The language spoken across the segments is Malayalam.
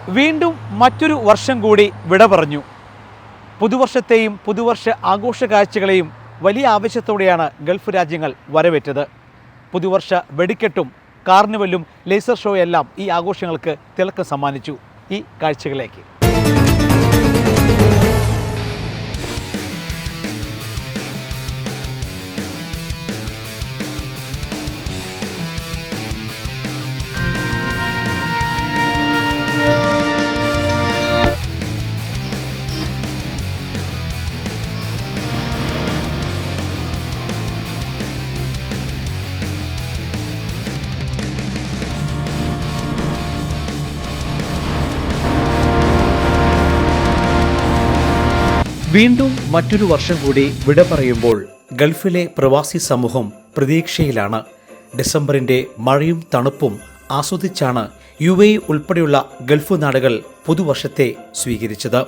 വീണ്ടും മറ്റൊരു വർഷം കൂടി വിട പറഞ്ഞു. പുതുവർഷത്തെയും പുതുവർഷ ആഘോഷ കാഴ്ചകളെയും വലിയ ആവേശത്തോടെയാണ് ഗൾഫ് രാജ്യങ്ങൾ വരവേറ്റത്. പുതുവർഷ വെടിക്കെട്ടും കാർണിവലും ലേസർ ഷോയെല്ലാം ഈ ആഘോഷങ്ങൾക്ക് തിളക്കം സമ്മാനിച്ചു. ഈ കാഴ്ചകളിലേക്ക് വീണ്ടും മറ്റൊരു വർഷം കൂടി വിട പറയുമ്പോൾ ഗൾഫിലെ പ്രവാസി സമൂഹം പ്രതീക്ഷയിലാണ്. ഡിസംബറിന്റെ മഴയും തണുപ്പും ആസ്വദിച്ചാണ് UAE ഉൾപ്പെടെയുള്ള ഗൾഫ് നാടുകൾ പുതുവർഷത്തെ സ്വീകരിച്ചത്.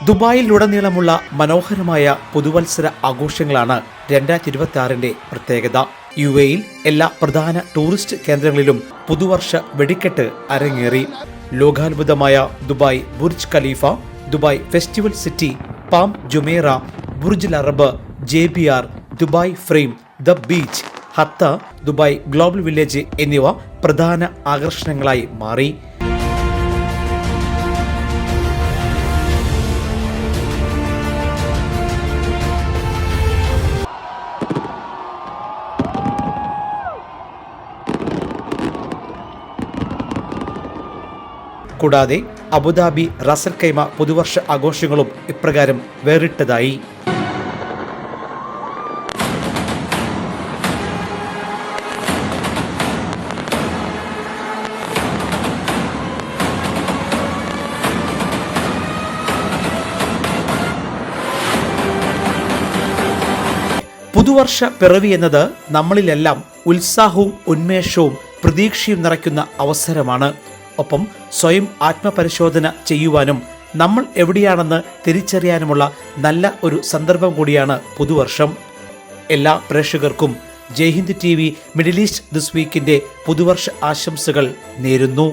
ദുബായിലുടനീളമുള്ള മനോഹരമായ പുതുവത്സര ആഘോഷങ്ങളാണ് 2026 പ്രത്യേകത. UAE എല്ലാ പ്രധാന ടൂറിസ്റ്റ് കേന്ദ്രങ്ങളിലും പുതുവർഷ വെടിക്കെട്ട് അരങ്ങേറി. ലോകാത്ഭുതമായ Dubai Burj Khalifa, Dubai Festival City, Palm Jumeirah, Burj Arab, JBR, Dubai Frame, the beach, Hatta, Dubai Global Village എന്നിവ പ്രധാന ആകർഷണങ്ങളായി മാറി. കൂടാതെ അബുദാബി റാസൽ ഖൈമ പുതുവർഷ ആഘോഷങ്ങളും ഇപ്രകാരം വേറിട്ടതായി. പുതുവർഷ പിറവി എന്നത് നമ്മളിലെല്ലാം ഉത്സാഹവും ഉന്മേഷവും പ്രതീക്ഷയും നിറയ്ക്കുന്ന അവസരമാണ്. ഒപ്പം സ്വയം ആത്മപരിശോധന ചെയ്യുവാനും നമ്മൾ എവിടെയാണെന്ന് തിരിച്ചറിയാനുമുള്ള നല്ല ഒരു സന്ദർഭം കൂടിയാണ് പുതുവർഷം. എല്ലാ പ്രേക്ഷകർക്കും Jaihind TV Middle East this വീക്കിന്റെ പുതുവർഷ ആശംസകൾ നേരുന്നു.